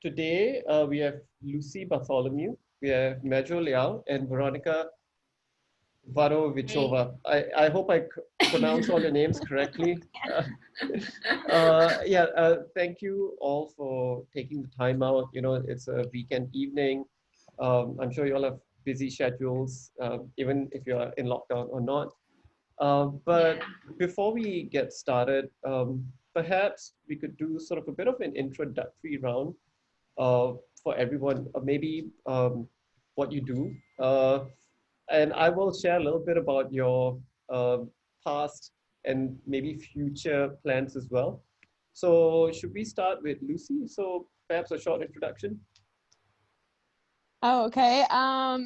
Today we have Lucy Bartholomew, we have Majo Liao, and Veronika Hey. Vadovicova. I hope I pronounce all your names correctly. Yeah, thank you all for taking the time out. You know, it's a weekend evening. I'm sure you all have busy schedules, even if you're in lockdown or not. Yeah. But before we get started, perhaps we could do sort of a bit of an introductory round uh, for everyone, maybe what you do. And I will share a little bit about your past and maybe future plans as well. So, should we start with Lucy? So, perhaps a short introduction. Oh, okay.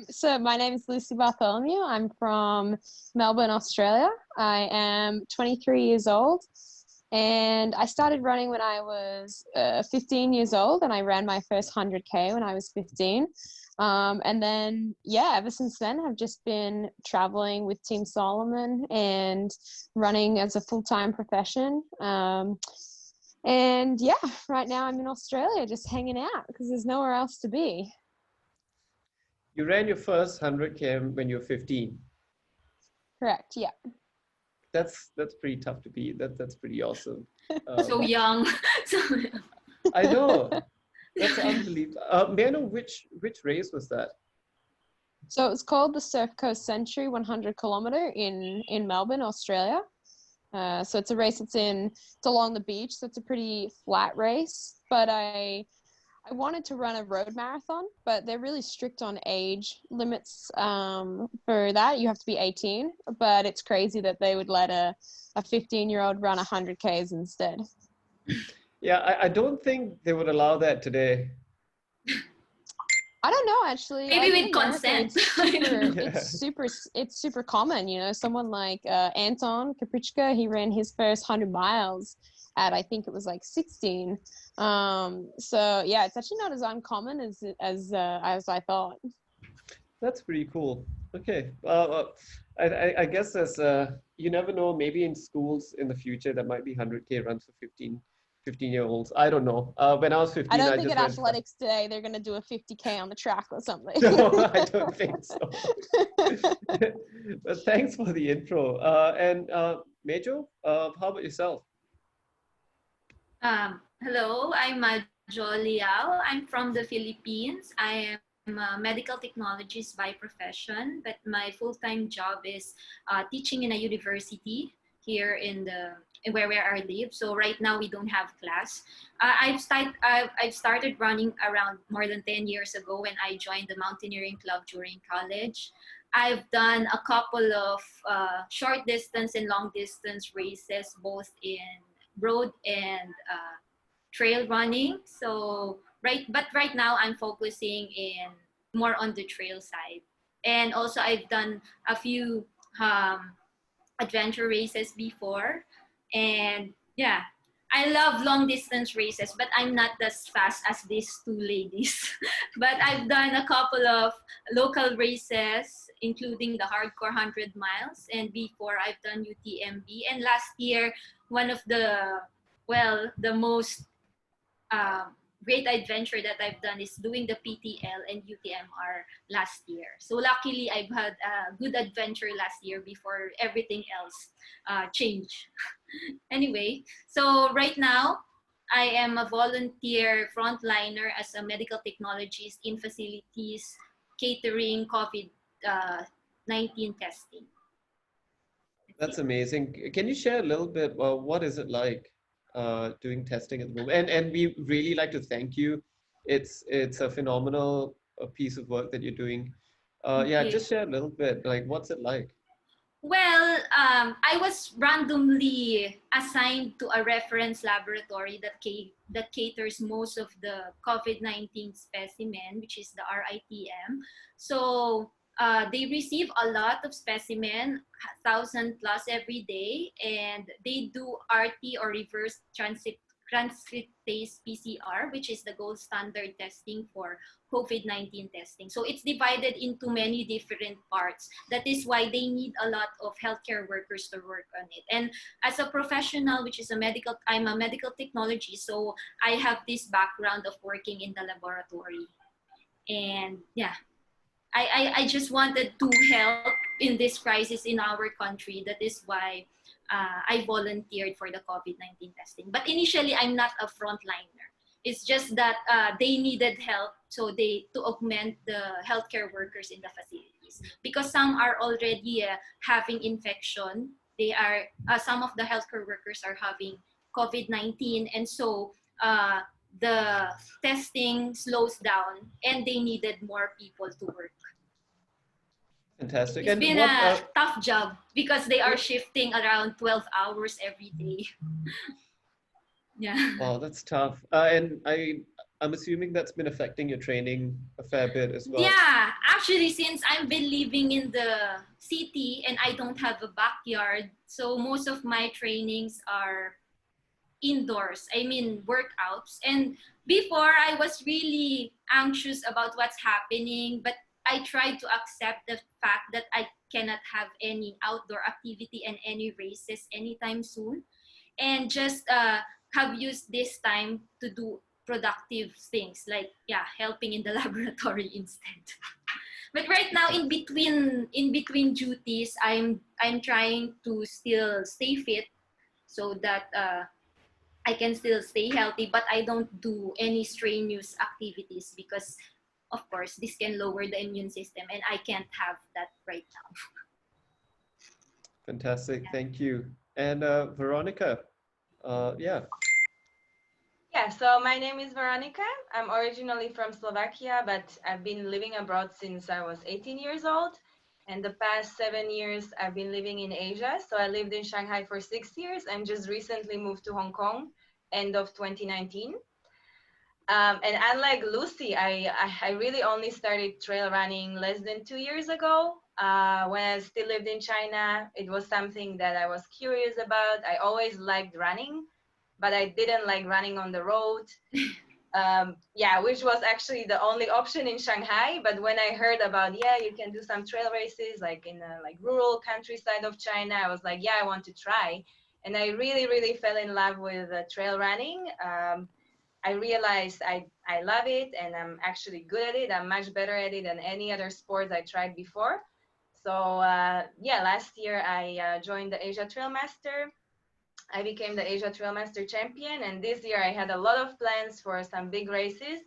So my name is Lucy Bartholomew. I'm from Melbourne, Australia. I am 23 years old, and I started running when I was 15 years old, and I ran my first 100K when I was 15. And then, yeah, ever since then, I've just been traveling with Team Solomon and running as a full-time profession. And yeah, right now I'm in Australia just hanging out because there's nowhere else to be. You ran your first 100 km when you were 15. Correct. Yeah. That's pretty tough to beat. That's pretty awesome. So young. So I know. That's unbelievable. May I know which race was that? So it's called the Surf Coast Century 100 kilometer in Melbourne, Australia. So it's a race it's along the beach, so it's a pretty flat race. But I wanted to run a road marathon, but they're really strict on age limits for that. You have to be 18, but it's crazy that they would let a 15-year-old run 100 Ks instead. Yeah, I don't think they would allow that today. I don't know, actually. maybe Like in with America, consent. it's super common. You know, someone like Anton Kaprichka, he ran his first 100 miles at, I think it was like 16. So yeah, it's actually not as uncommon as I thought. That's pretty cool. Okay. I guess there's you never know. Maybe in schools in the future there might be 100K runs for 15-year-olds. I don't know. When I was I 15, don't I think just at ran. athletics today they're gonna do a 50K on the track or something. No, I don't think so. But thanks for the intro. And Majo, how about yourself? Hello, I'm Majo Liao. I'm from the Philippines. I am a medical technologist by profession, but my full-time job is teaching in a university here where I live. So right now we don't have class. I've started running around more than 10 years ago when I joined the mountaineering club during college. I've done a couple of short distance and long distance races, both in road and trail running. So right now I'm focusing in more on the trail side. And also I've done a few um, adventure races before. And yeah, I love long distance races, but I'm not as fast as these two ladies. But I've done a couple of local races, including the hardcore 100 miles. And before I've done UTMB. And last year, one of the most uh, great adventure that I've done is doing the PTL and UTMR last year. So luckily, I've had a good adventure last year before everything else changed. Anyway, so right now, I am a volunteer frontliner as a medical technologist in facilities catering COVID-19 testing. That's amazing. Can you share a little bit? What is it like doing testing at the moment? And we really like to thank you. It's a phenomenal piece of work that you're doing. Thank Yeah, you. just share a little bit. Like, what's it like? Well, I was randomly assigned to a reference laboratory that caters most of the COVID-19 specimen, which is the RITM. So they receive a lot of specimen, 1,000 plus every day, and they do RT or reverse transcriptase PCR, which is the gold standard testing for COVID-19 testing. So it's divided into many different parts. That is why they need a lot of healthcare workers to work on it. And as a professional, which is I'm a medical technology, so I have this background of working in the laboratory. And yeah, I just wanted to help in this crisis in our country. That is why I volunteered for the COVID-19 testing. But initially, I'm not a frontliner. It's just that they needed help, so to augment the healthcare workers in the facilities, because some are already having infection. Some of the healthcare workers are having COVID-19, and so the testing slows down, and they needed more people to work. Fantastic. It's And been what? a tough job because they are shifting around 12 hours every day. Yeah. Wow, that's tough. And I'm assuming that's been affecting your training a fair bit as well. Yeah, actually, since I've been living in the city and I don't have a backyard, so most of my trainings are indoors. I mean, workouts. And before, I was really anxious about what's happening, but I tried to accept the fact that I cannot have any outdoor activity and any races anytime soon, and just have used this time to do productive things like helping in the laboratory instead. But right now, in between duties, I'm trying to still stay fit so that I can still stay healthy, but I don't do any strenuous activities because, of course, this can lower the immune system, and I can't have that right now. Fantastic. Yeah. Thank you. And Veronika, yeah. Yeah, so my name is Veronika. I'm originally from Slovakia, but I've been living abroad since I was 18 years old. And the past 7 years, I've been living in Asia. So I lived in Shanghai for 6 years and just recently moved to Hong Kong, end of 2019. And unlike Lucy, I really only started trail running less than 2 years ago. When I still lived in China, it was something that I was curious about. I always liked running, but I didn't like running on the road. Which was actually the only option in Shanghai. But when I heard about, you can do some trail races like in the rural countryside of China, I was like, I want to try. And I really, really fell in love with trail running. I realized I love it and I'm actually good at it. I'm much better at it than any other sport I tried before. So last year I joined the Asia Trail Master. I became the Asia Trail Master champion, and this year I had a lot of plans for some big races.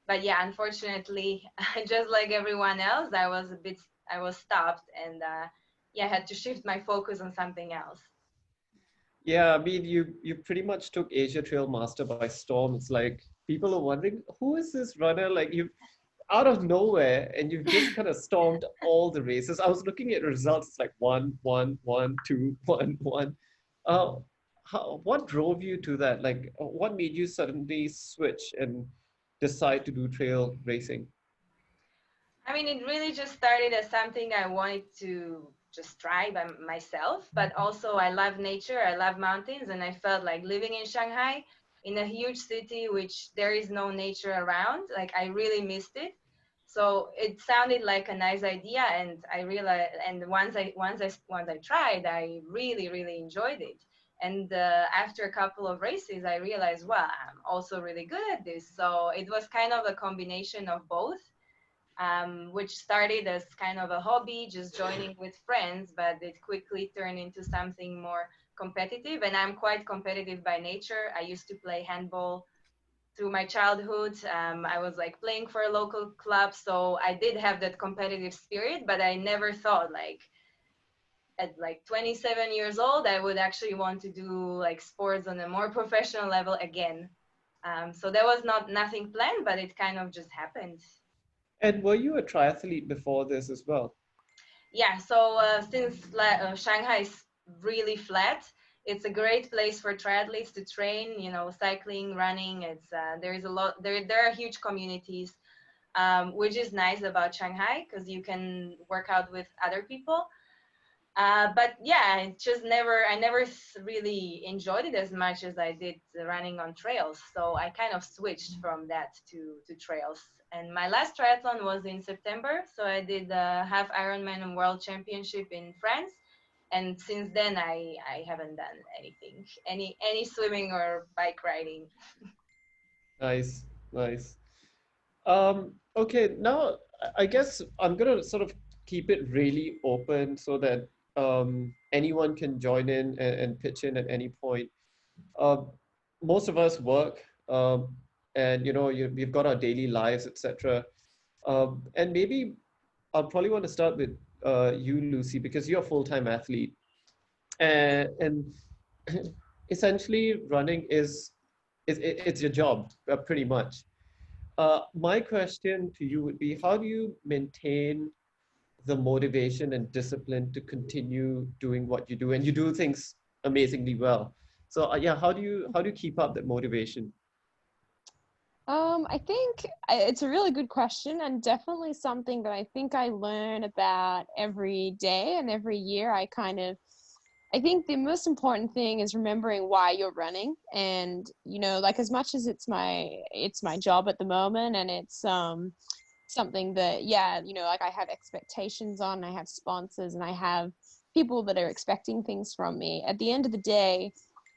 But unfortunately, just like everyone else, I was stopped, and I had to shift my focus on something else. Yeah, I mean, you pretty much took Asia Trail Master by storm. It's like people are wondering, who is this runner? Like you out of nowhere, and you've just kind of stormed all the races. I was looking at results. It's like 1, 1, 1, 2, 1, 1. What drove you to that? Like, what made you suddenly switch and decide to do trail racing? I mean, it really just started as something I wanted to just try by myself, but also I love nature, I love mountains, and I felt like living in Shanghai, in a huge city, which there is no nature around, like I really missed it. So it sounded like a nice idea, and I realized, and once I tried, I really, really enjoyed it. And after a couple of races, I realized, well, I'm also really good at this. So it was kind of a combination of both, which started as kind of a hobby, just joining with friends, but it quickly turned into something more competitive. And I'm quite competitive by nature. I used to play handball through my childhood. I was like playing for a local club, so I did have that competitive spirit, but I never thought at 27 years old, I would actually want to do like sports on a more professional level again. So that was nothing planned, but it kind of just happened. And were you a triathlete before this as well? Yeah, so since Shanghai is really flat, it's a great place for triathletes to train. Cycling, running. It's there's a lot. There are huge communities, which is nice about Shanghai because you can work out with other people. But yeah, I never really enjoyed it as much as I did running on trails. So I kind of switched from that to trails. And my last triathlon was in September. So I did the half Ironman World Championship in France. And since then, I haven't done anything, any swimming or bike riding. Nice, nice. Okay, now I guess I'm gonna sort of keep it really open so that anyone can join in and pitch in at any point. Um, Most of us work, and we've got our daily lives, etc. And maybe I'll probably want to start with you, Lucy, because you're a full-time athlete, and essentially running it's your job, pretty much. My question to you would be, how do you maintain the motivation and discipline to continue doing what you do? And you do things amazingly well. So yeah, how do you keep up that motivation? I think it's a really good question, and definitely something that I think I learn about every day and every year. I think the most important thing is remembering why you're running. And, like, as much as it's my job at the moment, and it's something that, yeah, like, I have expectations on, I have sponsors, and I have people that are expecting things from me. At the end of the day,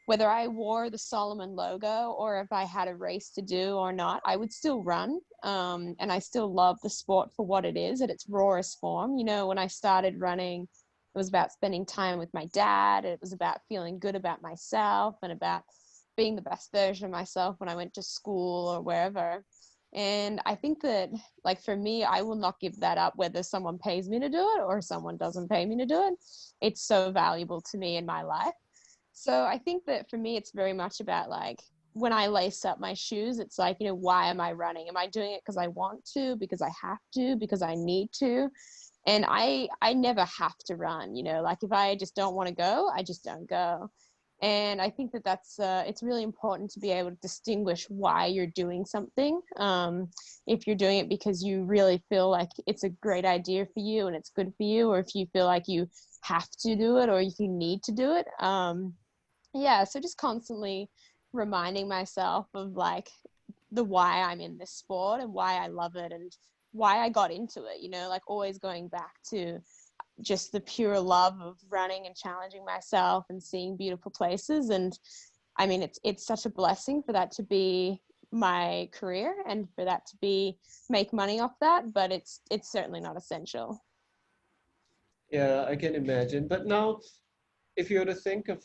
whether I wore the Solomon logo or if I had a race to do or not, I would still run. And I still love the sport for what it is at its rawest form. When I started running, it was about spending time with my dad. It was about feeling good about myself and about being the best version of myself when I went to school or wherever. And I think that, like, for me, I will not give that up whether someone pays me to do it or someone doesn't pay me to do it. It's so valuable to me in my life. So I think that for me, it's very much about, like, when I lace up my shoes, it's like, why am I running? Am I doing it because I want to, because I have to, because I need to? And I never have to run, like, if I just don't want to go, I just don't go. And I think that it's really important to be able to distinguish why you're doing something. If you're doing it because you really feel like it's a great idea for you and it's good for you, or if you feel like you have to do it or if you need to do it. Yeah, so just constantly reminding myself of, like, the why I'm in this sport and why I love it and why I got into it, like, always going back to just the pure love of running and challenging myself and seeing beautiful places. And I mean, it's such a blessing for that to be my career and for that to be make money off that, but it's certainly not essential. Yeah, I can imagine. But now, if you were to think of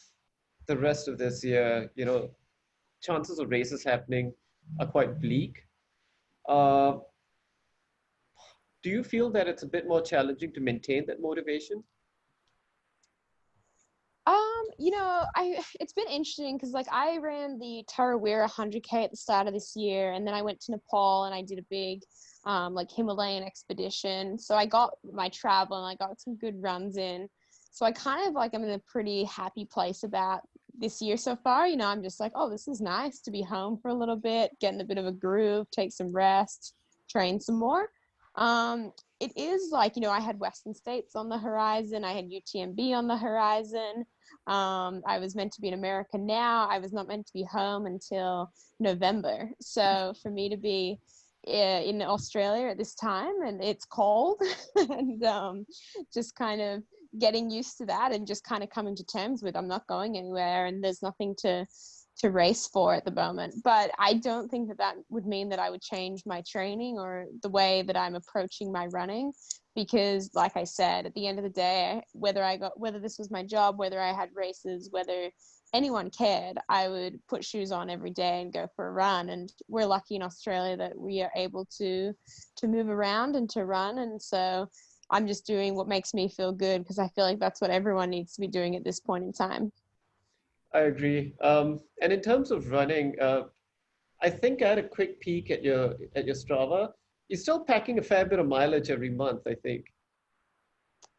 the rest of this year, chances of races happening are quite bleak. Uh, do you feel that it's a bit more challenging to maintain that motivation? It's been interesting because, like, I ran the Tarawera 100K at the start of this year, and then I went to Nepal and I did a big like, Himalayan expedition. So I got my travel and I got some good runs in. So I kind of, like, I'm in a pretty happy place about this year so far. I'm just like, oh, this is nice to be home for a little bit, get in a bit of a groove, take some rest, train some more. It is like, I had Western States on the horizon. I had UTMB on the horizon. I was meant to be in America now. I was not meant to be home until November. So for me to be in Australia at this time, and it's cold, and just kind of getting used to that and just kind of coming to terms with, I'm not going anywhere and there's nothing to race for at the moment. But I don't think that would mean that I would change my training or the way that I'm approaching my running, because, like I said, at the end of the day, whether this was my job, whether I had races, whether anyone cared, I would put shoes on every day and go for a run. And we're lucky in Australia that we are able to move around and to run. And so I'm just doing what makes me feel good, because I feel like that's what everyone needs to be doing at this point in time. I agree. And in terms of running, I think I had a quick peek at your Strava. You're still packing a fair bit of mileage every month, I think.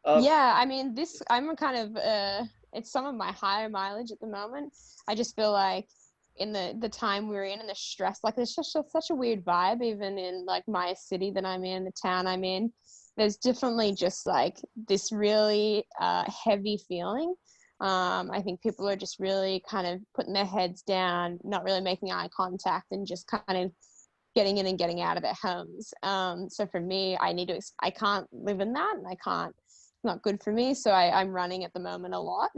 Yeah, I mean, I'm kind of, it's some of my higher mileage at the moment. I just feel like in the time we're in and the stress, like, there's just such a weird vibe, even in, like, my city that I'm in, the town I'm in. there's definitely just like this really heavy feeling. I think people are just really kind of putting their heads down, not really making eye contact, and just kind of getting in and getting out of their homes. So for me, I can't live in that, and it's not good for me. So I'm running at the moment a lot.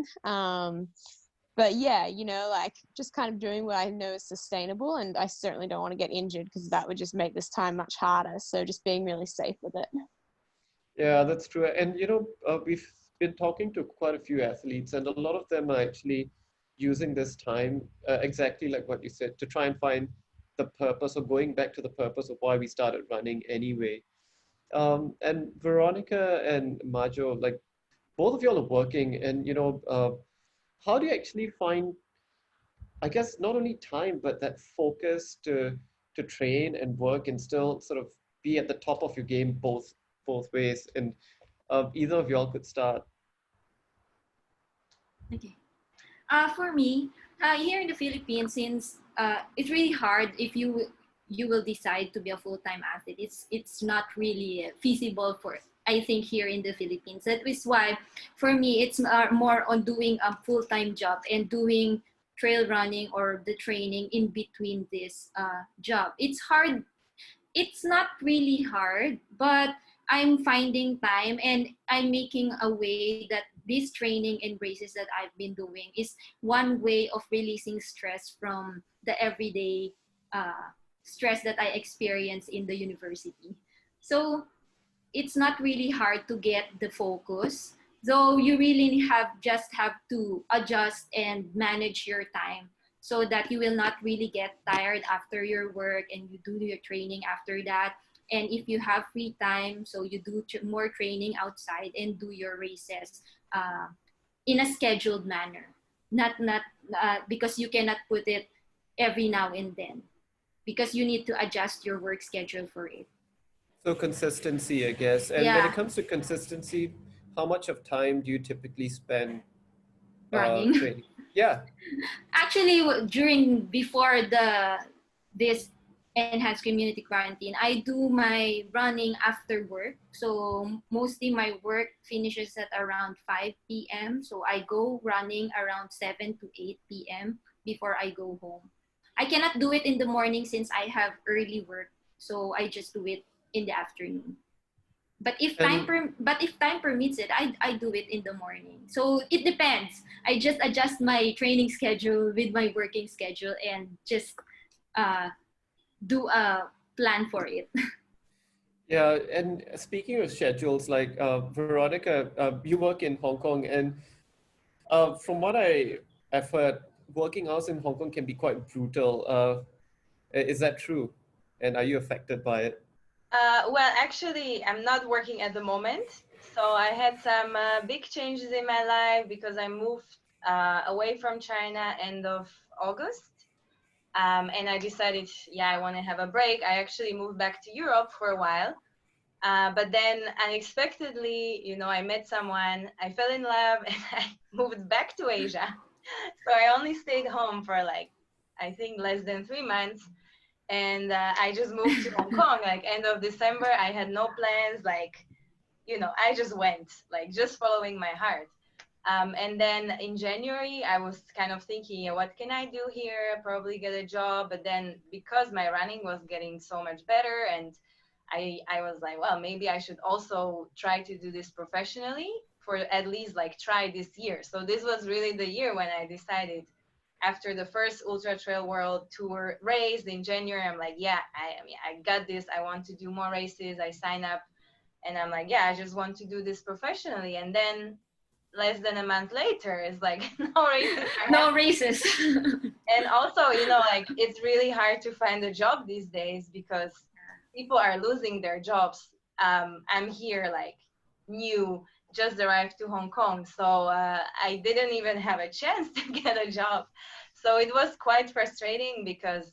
But yeah, like just kind of doing what I know is sustainable, and I certainly don't want to get injured because that would just make this time much harder. So just being really safe with it. Yeah, that's true. And we've been talking to quite a few athletes, and a lot of them are actually using this time exactly like what you said, to try and find the purpose, or going back to the purpose of why we started running anyway. And Veronika and Majo, like both of y'all are working, and how do you actually find, I guess, not only time but that focus to train and work and still sort of be at the top of your game both ways? And either of y'all could start. Okay. For me, here in the Philippines, since it's really hard if you will decide to be a full-time athlete. It's not really feasible for, I think, here in the Philippines. That is why for me it's more on doing a full-time job and doing trail running or the training in between this job. It's hard. It's not really hard, but I'm finding time and I'm making a way that this training and races that I've been doing is one way of releasing stress from the everyday stress that I experience in the university. So it's not really hard to get the focus, though you really have to adjust and manage your time so that you will not really get tired after your work and you do your training after that. And if you have free time, so you do more training outside and do your races uh, in a scheduled manner, not because you cannot put it every now and then, because you need to adjust your work schedule for it. So consistency, I guess. And when it Yeah, comes to consistency, how much of time do you typically spend running. training? Yeah. Actually, during before this enhanced community quarantine, I do my running after work. So mostly my work finishes at around 5 p.m. So I go running around 7 to 8 p.m. before I go home. I cannot do it in the morning since I have early work. So I just do it in the afternoon. And But if time permits it, I do it in the morning. So it depends. I just adjust my training schedule with my working schedule and just uh, do a plan for it. yeah, and speaking of schedules, like Veronica, you work in Hong Kong, and from what I've heard, working hours in Hong Kong can be quite brutal. Is that true? And are you affected by it? Well, actually, I'm not working at the moment. So I had some big changes in my life because I moved away from China end of August. And I decided, yeah, I want to have a break. I actually moved back to Europe for a while. But then unexpectedly, I met someone, I fell in love, and I moved back to Asia. So I only stayed home for like, I think less than 3 months. And I just moved to Hong Kong, like end of December. I had no plans, like, I just went, like just following my heart. And then in January, I was kind of thinking, yeah, what can I do here? Probably get a job. But then because my running was getting so much better, and I was like, well, maybe I should also try to do this professionally for at least like try this year. So this was really the year when I decided after the first Ultra Trail World Tour race in January, I'm like, yeah, I got this. I want to do more races. I sign up and I'm like, yeah, I just want to do this professionally. And then less than a month later, it's like no races are No happening. races. And also, like it's really hard to find a job these days because people are losing their jobs. I'm here like new, just arrived to Hong Kong, so I didn't even have a chance to get a job. So it was quite frustrating because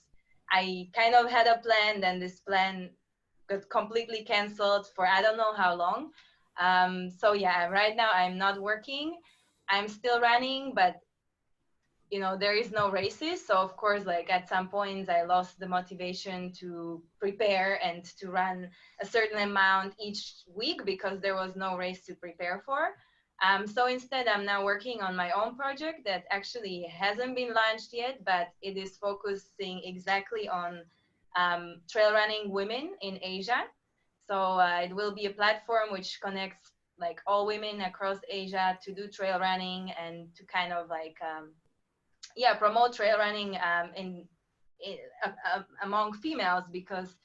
I kind of had a plan, then this plan got completely canceled for I don't know how long. So yeah, right now I'm not working. I'm still running, but there is no races. So of course, like at some points I lost the motivation to prepare and to run a certain amount each week because there was no race to prepare for. So instead, I'm now working on my own project that actually hasn't been launched yet, but it is focusing exactly on trail running women in Asia. So it will be a platform which connects like all women across Asia to do trail running and to kind of like promote trail running among females, because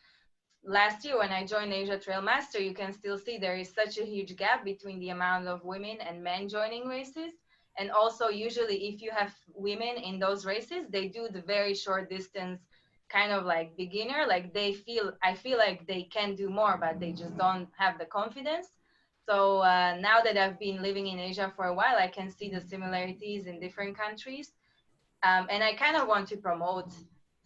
last year when I joined Asia Trail Master, you can still see there is such a huge gap between the amount of women and men joining races. And also usually if you have women in those races, they do the very short distance kind of like beginner, like I feel like they can do more, but they just don't have the confidence. So now that I've been living in Asia for a while, I can see the similarities in different countries. And I kind of want to promote.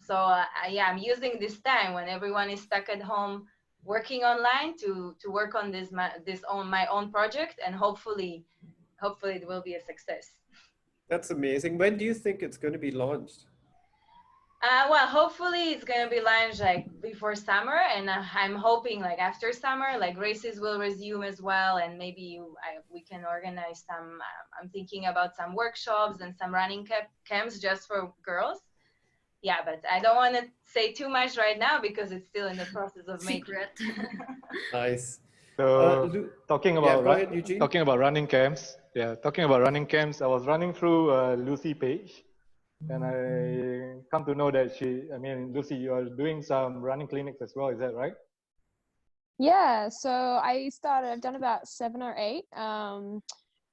So I'm using this time when everyone is stuck at home working online to work on my own project, and hopefully it will be a success. That's amazing. When do you think it's going to be launched? Well, hopefully it's going to be launched like before summer, and I'm hoping like after summer, like races will resume as well, and maybe we can organize some. I'm thinking about some workshops and some running camps just for girls. Yeah, but I don't want to say too much right now because it's still in the process of Secret. Nice. So talking about go ahead, Eugene. talking about running camps, I was running through Lucy page, and I come to know that Lucy, you are doing some running clinics as well. Is that right? Yeah, so I've done about 7 or 8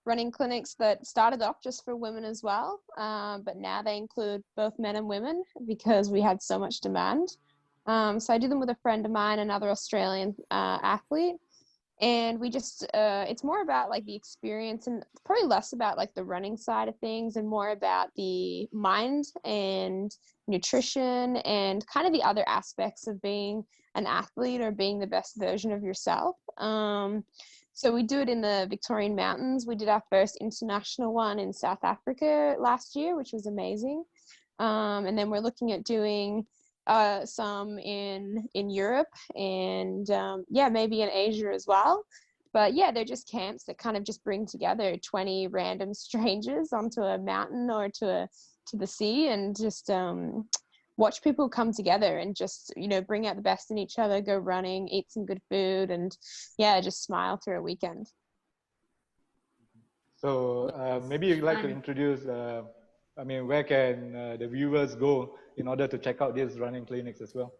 running clinics that started off just for women as well, but now they include both men and women because we had so much demand. So I do them with a friend of mine, another Australian athlete, and we just it's more about like the experience and probably less about like the running side of things and more about the mind and nutrition and kind of the other aspects of being an athlete or being the best version of yourself. So we do it in the Victorian mountains. We did our first international one in South Africa last year, which was amazing. And then we're looking at doing some in Europe and maybe in Asia as well. But yeah, they're just camps that kind of just bring together 20 random strangers onto a mountain or to the sea and just watch people come together and just, bring out the best in each other, go running, eat some good food, and just smile through a weekend. So maybe you'd like to introduce, where can the viewers go in order to check out these running clinics as well?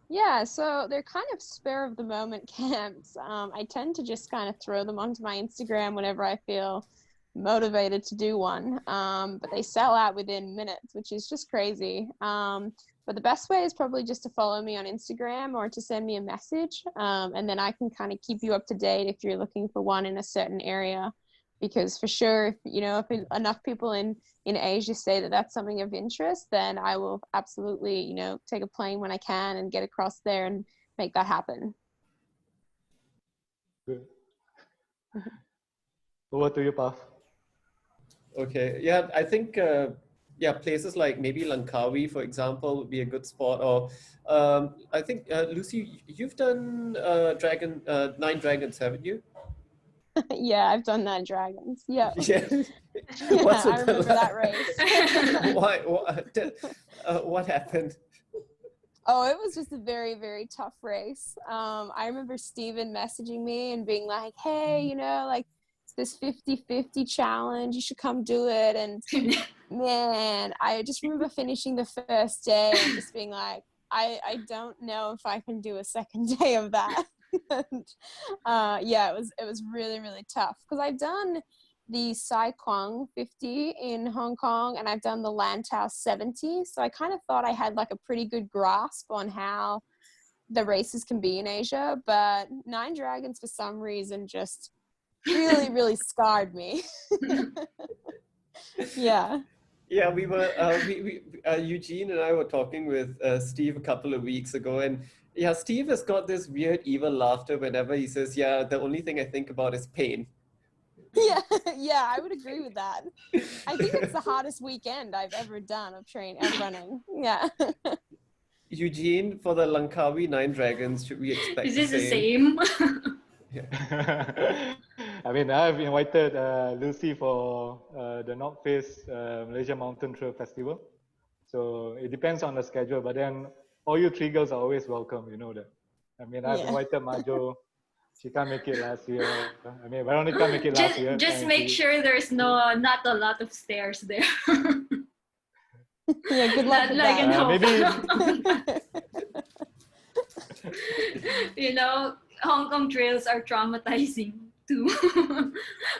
Yeah, so they're kind of spur of the moment camps. I tend to just kind of throw them onto my Instagram whenever I feel motivated to do one, but they sell out within minutes, which is just crazy. But the best way is probably just to follow me on Instagram or to send me a message, and then I can kind of keep you up to date if you're looking for one in a certain area, because for sure, if enough people in Asia say that that's something of interest, then I will absolutely, take a plane when I can and get across there and make that happen. Good. Over to you, Paf. Okay, yeah, I think places like maybe Langkawi, for example, would be a good spot. Or I think Lucy, you've done 9 Dragons, haven't you? Yeah, I've done 9 Dragons. Yeah. Yeah. I remember that race. Why? What happened? Oh, it was just a very, very tough race. I remember Steven messaging me and being like, hey, like this 50-50 challenge, you should come do it. And man, I just remember finishing the first day and just being like, I don't know if I can do a second day of that. And, it was really, really tough because I've done the Sai Kwang 50 in Hong Kong and I've done the Lantau 70. So I kind of thought I had like a pretty good grasp on how the races can be in Asia, but 9 Dragons for some reason just really, really scarred me. Yeah. Yeah, we were, Eugene and I were talking with Steve a couple of weeks ago, and yeah, Steve has got this weird evil laughter whenever he says, yeah, the only thing I think about is pain. Yeah. Yeah, I would agree with that. I think it's the hardest weekend I've ever done of running. Yeah. Eugene, for the Langkawi Nine Dragons, should we expect Is the this the same? same? I mean, I've invited Lucy for the North Face Malaysia Mountain Trail Festival. So it depends on the schedule, but then all you three girls are always welcome, you know that. I mean, I've Yeah. invited Majo. She can't make it last year. I mean, Veronika make it last year. Just and make she, sure there's not a lot of stairs there. Yeah, good luck Not with like in that. Hong maybe Kong. You know, Hong Kong trails are traumatizing too.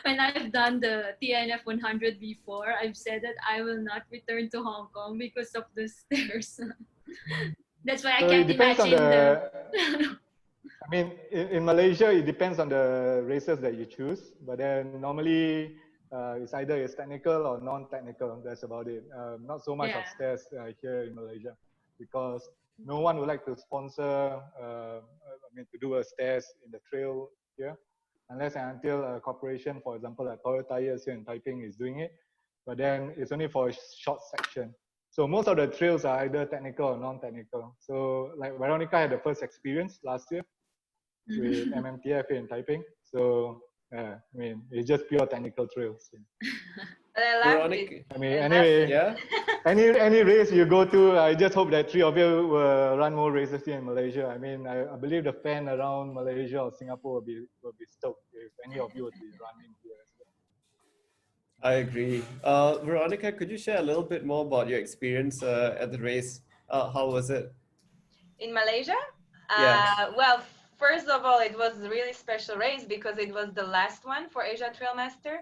When I've done the TNF 100 before, I've said that I will not return to Hong Kong because of the stairs. That's why I so it can't depends on imagine the. I mean, in Malaysia, it depends on the races that you choose. But then normally, it's either it's technical or non-technical. That's about it. Not so much Yeah. of stairs here in Malaysia, because no one would like to sponsor. I mean, to do a stairs in the trail here, unless and until a corporation, for example, like Toyo Tires here in Taiping, is doing it. But then it's only for a short section. So most of the trails are either technical or non-technical. So like Veronika had the first experience last year with MMTF in Taiping. So I mean, it's just pure technical trails. But I loved it. Veronica, I mean, I loved anyway, yeah? any race you go to, I just hope that three of you will run more races here in Malaysia. I mean, I believe the fan around Malaysia or Singapore will be stoked if any of you would be running here as well. I agree. Veronica, could you share a little bit more about your experience at the race? How was it? In Malaysia? Yeah. Well, first of all, it was a really special race because it was the last one for Asia Trailmaster.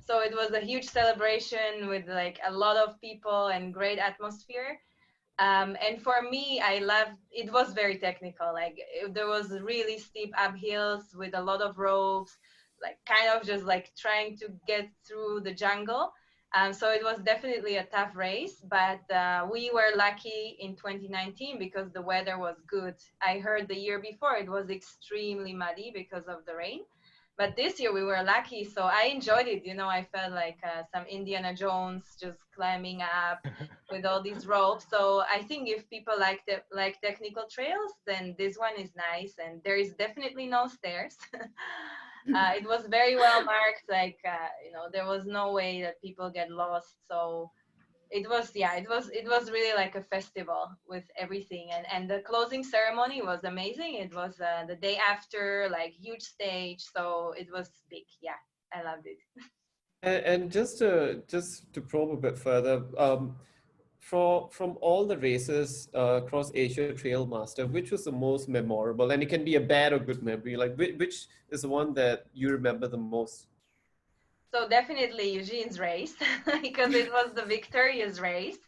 So it was a huge celebration with like a lot of people and great atmosphere. And for me, I loved it. Was very technical. Like there was really steep uphills with a lot of ropes, like kind of just like trying to get through the jungle. So it was definitely a tough race, but we were lucky in 2019 because the weather was good. I heard the year before it was extremely muddy because of the rain, but this year we were lucky, so I enjoyed it. You know, I felt like some Indiana Jones just climbing up with all these ropes. So I think if people like technical trails, then this one is nice, and there is definitely no stairs. It was very well marked. Like you know, there was no way that people get lost. So it was, yeah, it was really like a festival with everything, and the closing ceremony was amazing. It was the day after, like huge stage, so it was big. Yeah, I loved it. And just to probe a bit further, from all the races across Asia Trail Master, which was the most memorable? And it can be a bad or good memory. Like which is the one that you remember the most? So definitely Eugene's race because it was the victorious race.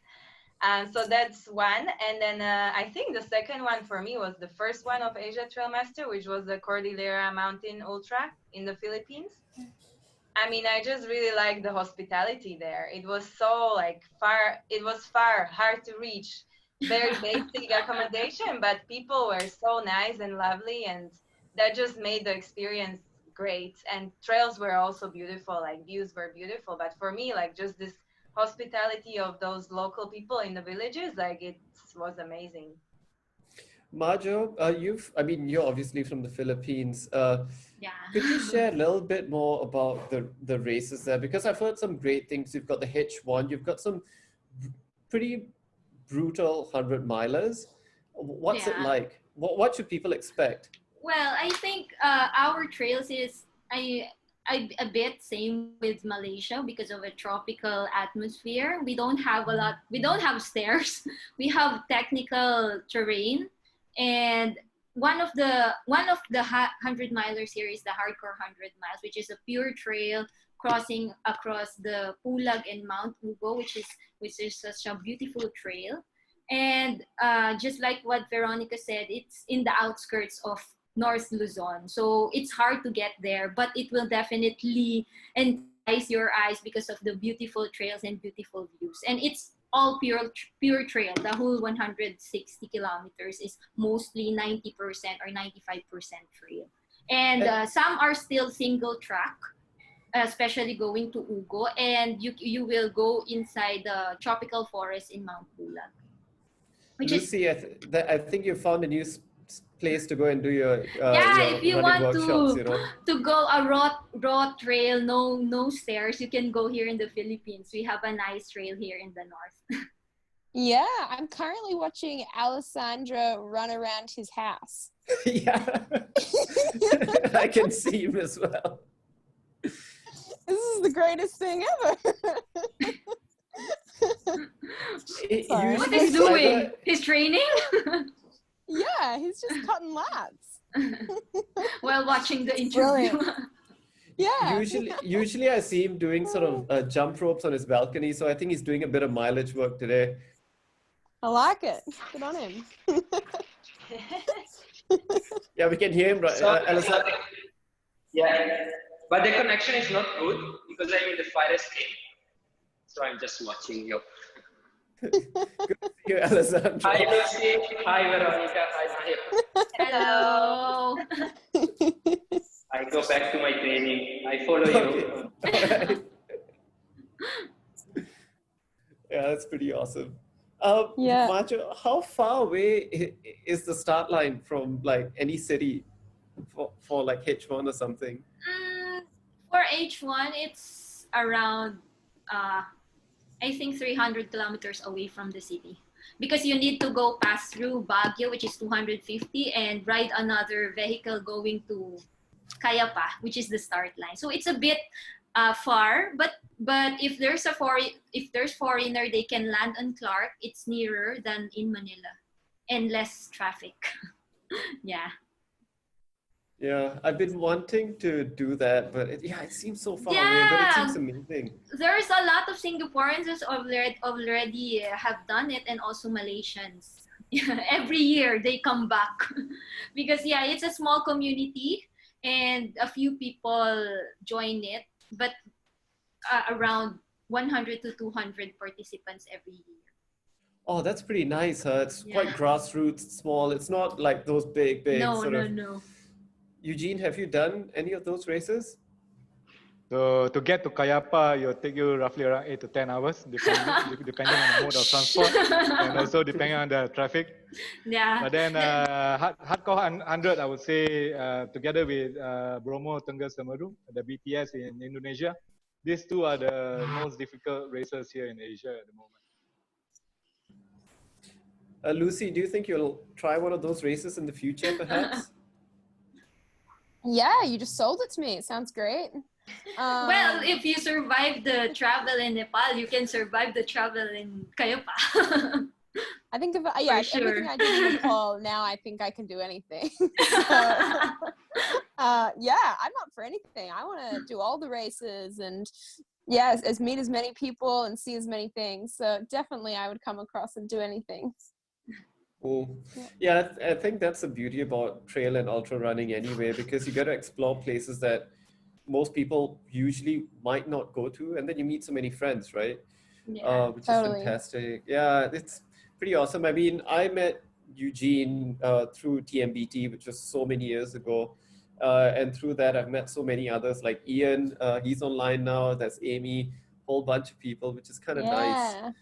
So that's one. And then I think the second one for me was the first one of Asia Trailmaster, which was the Cordillera Mountain Ultra in the Philippines. I mean, I just really liked the hospitality there. It was so like far, it was far, hard to reach, very basic accommodation, but people were so nice and lovely, and that just made the experience great. And trails were also beautiful, like views were beautiful. But for me, like just this hospitality of those local people in the villages, like it was amazing. Majo, I mean, you're obviously from the Philippines. Yeah. Could you share a little bit more about the races there? Because I've heard some great things. You've got the H1, you've got some pretty brutal 100-milers. What's it Yeah. like? What should people expect? Well, I think our trails is I a bit same with Malaysia because of a tropical atmosphere. We don't have a lot. We don't have stairs. We have technical terrain, and one of the 100-milers here is the Hardcore 100 miles, which is a pure trail crossing across the Pulag and Mount Ugo, which is such a beautiful trail. And just like what Veronica said, it's in the outskirts of North Luzon. So it's hard to get there, but it will definitely entice your eyes because of the beautiful trails and beautiful views. And it's all pure trail. The whole 160 kilometers is mostly 90% or 95% trail. And some are still single track. especially going to Ugo, and you will go inside the tropical forest in Mount Pulag, which is Lucy, I think you found a new place to go and do yeah. your If you running want workshops, you know. to go a raw trail, no stairs, you can go here in the Philippines. We have a nice trail here in the north. Yeah, I'm currently watching Alessandra run around his house. Yeah, I can see him as well. This is the greatest thing ever. Sorry. What he's doing? He's training Yeah, he's just cutting laps while watching the interview. Yeah. Usually I see him doing sort of jump ropes on his balcony, so I think he's doing a bit of mileage work today. I like it. Good on him. Yeah, we can hear him, right? So, Alessandra? yeah, but the connection is not good because I'm in the fire escape. So I'm just watching you. Good to see you, Alessandra. Hi, Lucy. Hi, Veronika. Hi, Hello. I go back to my training. I follow you. Okay. All right. Yeah, that's pretty awesome. Yeah. Majo, how far away is the start line from like any city for like H1 or something? For H1, it's around, I think 300 kilometers away from the city. Because you need to go pass through Baguio, which is 250, and ride another vehicle going to Cayapa, which is the start line. So it's a bit far, but if there's foreigner, they can land on Clark. It's nearer than in Manila, and less traffic. Yeah. Yeah, I've been wanting to do that, but it seems so far away, but it Yeah. seems amazing. There's a lot of Singaporeans already have done it, and also Malaysians. Every year they come back because it's a small community and a few people join it, but around 100 to 200 participants every year. Oh, that's pretty nice, huh? It's Yeah. quite grassroots, small. It's not like those big No. No. Eugene, have you done any of those races? So to get to Cayapa, it'll take you roughly around 8 to 10 hours, depending on the mode of transport and also depending on the traffic. Yeah. But then Hardcore 100, I would say, together with Bromo Tengah Semeru, the BTS in Indonesia, these two are the most difficult races here in Asia at the moment. Lucy, do you think you'll try one of those races in the future, perhaps? Yeah, you just sold it to me. It sounds great. Well, if you survive the travel in Nepal, you can survive the travel in Cayapa. I think For everything sure. I did in Nepal, now I think I can do anything. So, I'm up for anything. I want to do all the races and meet as many people and see as many things. So definitely I would come across and do anything. Cool. Yeah, I think that's the beauty about trail and ultra running anyway, because you get to explore places that most people usually might not go to, and then you meet so many friends, right? Yeah. Which Totally. is fantastic. Yeah, it's pretty awesome. I mean, I met Eugene through TMBT, which was so many years ago. And through that, I've met so many others like Ian. He's online now. There's Amy, whole bunch of people, which is kind of nice.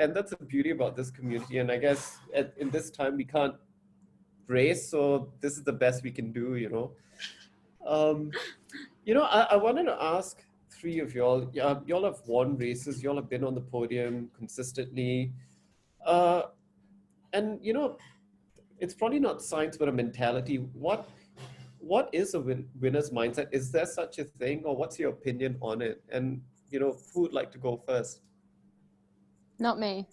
And that's the beauty about this community. And I guess in this time, we can't race. So this is the best we can do, you know. I wanted to ask three of y'all. Y'all have won races. Y'all have been on the podium consistently. And, it's probably not science, but a mentality. What is a winner's mindset? Is there such a thing, or what's your opinion on it? And, who would like to go first? Not me.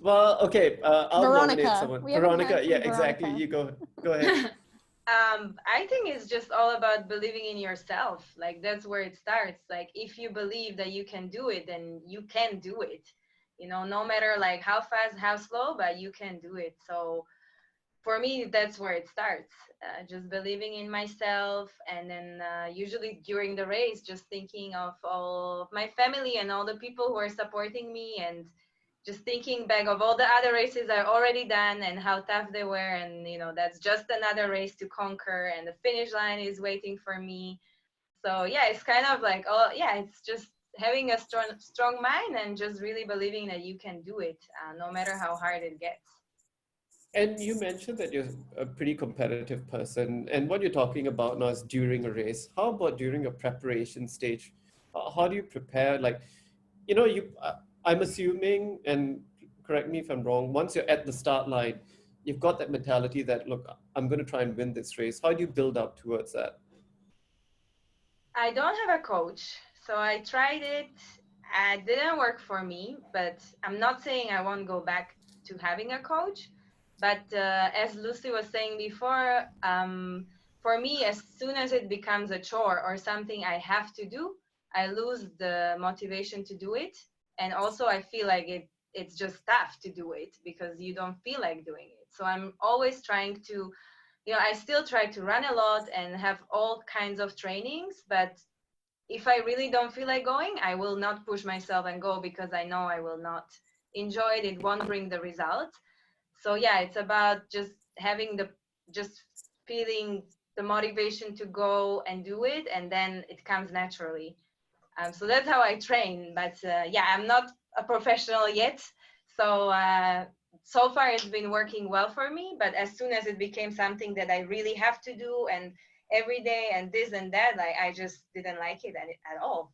Well, okay. I'll Veronika. nominate someone. We haven't heard Veronika, from yeah, exactly. Veronika. You go ahead. I think it's just all about believing in yourself. Like that's where it starts. Like if you believe that you can do it, then you can do it. No matter like how fast, how slow, but you can do it. So for me, that's where it starts. Just believing in myself, and then usually during the race, just thinking of all of my family and all the people who are supporting me, and just thinking back of all the other races I've already done and how tough they were, and that's just another race to conquer, and the finish line is waiting for me. So yeah, it's kind of like, oh yeah, it's just having a strong mind and just really believing that you can do it, no matter how hard it gets. And you mentioned that you're a pretty competitive person, and what you're talking about now is during a race. How about during a preparation stage? How do you prepare? Like, I'm assuming, and correct me if I'm wrong, once you're at the start line, you've got that mentality that, look, I'm going to try and win this race. How do you build up towards that? I don't have a coach, so I tried it. It didn't work for me, but I'm not saying I won't go back to having a coach. But as Lucy was saying before, for me, as soon as it becomes a chore or something I have to do, I lose the motivation to do it. And also, I feel like it's just tough to do it because you don't feel like doing it. So I'm always trying to, I still try to run a lot and have all kinds of trainings, but if I really don't feel like going, I will not push myself and go because I know I will not enjoy it. It won't bring the result. So yeah, it's about just feeling the motivation to go and do it, and then it comes naturally. So that's how I train. But yeah, I'm not a professional yet. So so far it's been working well for me. But as soon as it became something that I really have to do and every day and this and that, I just didn't like it at all.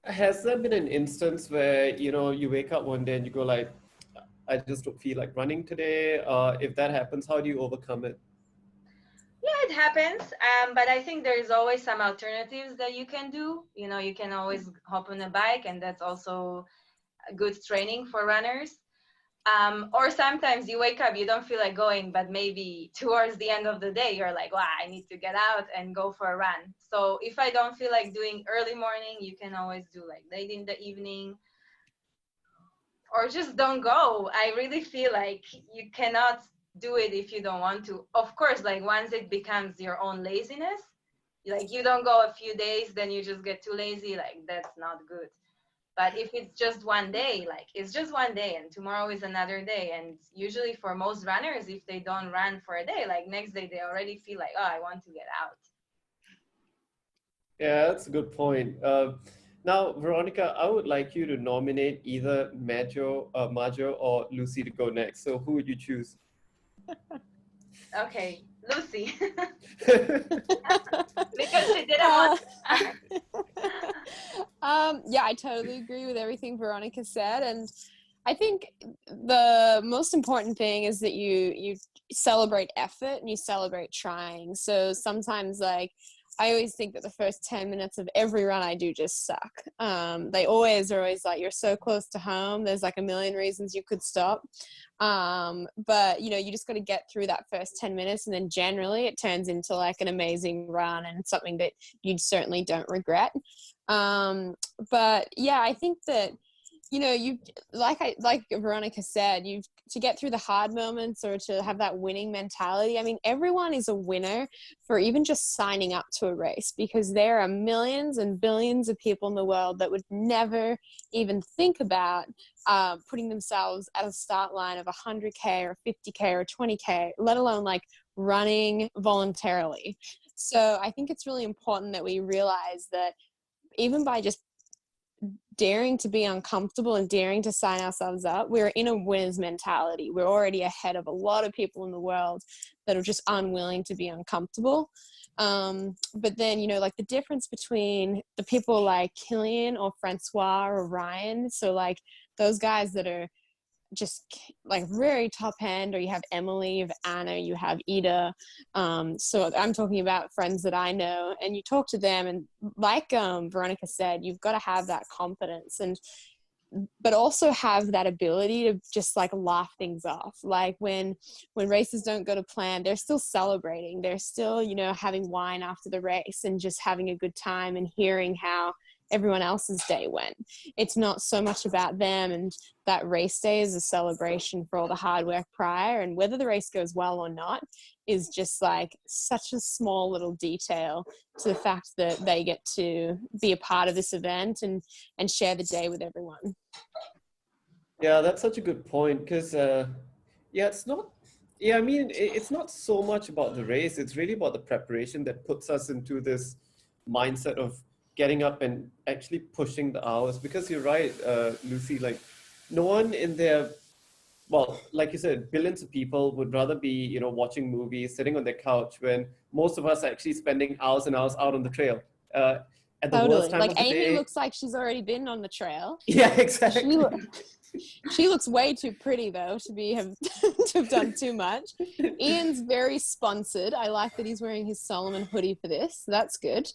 Has there been an instance where, you wake up one day and you go like, I just don't feel like running today? If that happens, how do you overcome it? Yeah, it happens. But I think there is always some alternatives that you can do. You can always hop on a bike, and that's also a good training for runners. Or sometimes you wake up, you don't feel like going, but maybe towards the end of the day, you're like, wow, I need to get out and go for a run. So if I don't feel like doing early morning, you can always do like late in the evening, or just don't go. I really feel like you cannot do it if you don't want to. Of course, like once it becomes your own laziness, like you don't go a few days, then you just get too lazy, like that's not good. But if it's just one day, like it's just one day and tomorrow is another day. And usually for most runners, if they don't run for a day, like next day, they already feel like, oh, I want to get out. Yeah, that's a good point. Now, Veronika, I would like you to nominate either Majo or Lucy to go next. So who would you choose? Okay, Lucy. Because she didn't want yeah, I totally agree with everything Veronika said, and I think the most important thing is that you celebrate effort and you celebrate trying. So sometimes, like, I always think that the first 10 minutes of every run I do just suck. They always are always like, you're so close to home, there's like a million reasons you could stop. But you just got to get through that first 10 minutes, and then generally it turns into like an amazing run and something that you certainly don't regret. But yeah, I think that you like Veronika said, you to get through the hard moments or to have that winning mentality. I mean, everyone is a winner for even just signing up to a race, because there are millions and billions of people in the world that would never even think about putting themselves at a start line of 100K or 50K or 20K, let alone like running voluntarily. So I think it's really important that we realize that even by just daring to be uncomfortable and daring to sign ourselves up, we're in a winner's mentality. We're already ahead of a lot of people in the world that are just unwilling to be uncomfortable. But then, like the difference between the people like Killian or Francois or Ryan, so like those guys that are just like very top end, or you have Emily, you have Anna, you have Ida. So I'm talking about friends that I know, and you talk to them, and like Veronika said, you've got to have that confidence, but also have that ability to just like laugh things off. Like when races don't go to plan, they're still celebrating, they're still having wine after the race and just having a good time and hearing how everyone else's day went. It's not so much about them, and that race day is a celebration for all the hard work prior, and whether the race goes well or not is just like such a small little detail to the fact that they get to be a part of this event and share the day with everyone. Yeah, that's such a good point, because Yeah, I mean, it's not so much about the race. It's really about the preparation that puts us into this mindset of getting up and actually pushing the hours. Because you're right, Lucy, like no one in their, well, like you said, billions of people would rather be, watching movies, sitting on their couch when most of us are actually spending hours and hours out on the trail. Uh, at the worst Totally. time Like of the Amy day. looks like she's already been on the trail. Yeah, exactly. She looks way too pretty though to have done too much. Ian's very sponsored. I like that he's wearing his Solomon hoodie for this. That's good.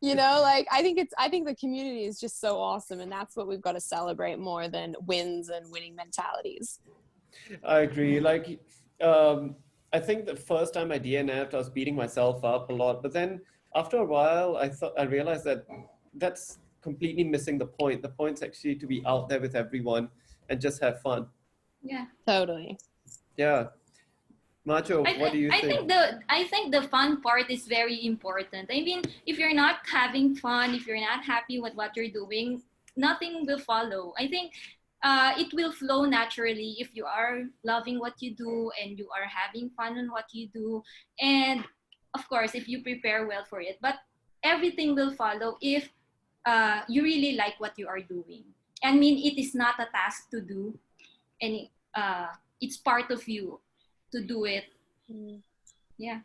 Like I think the community is just so awesome, and that's what we've got to celebrate more than wins and winning mentalities. I agree. Like, I think the first time I DNF'd, I was beating myself up a lot. But then after a while, I realized that that's completely missing the point. The point's actually to be out there with everyone and just have fun. Yeah. Totally. Yeah. Macho, what do you think? I think the fun part is very important. I mean, if you're not having fun, if you're not happy with what you're doing, nothing will follow. I think it will flow naturally if you are loving what you do and you are having fun on what you do. And of course, if you prepare well for it. But everything will follow if you really like what you are doing. I mean, it is not a task to do, and it's part of you to do it. Yeah.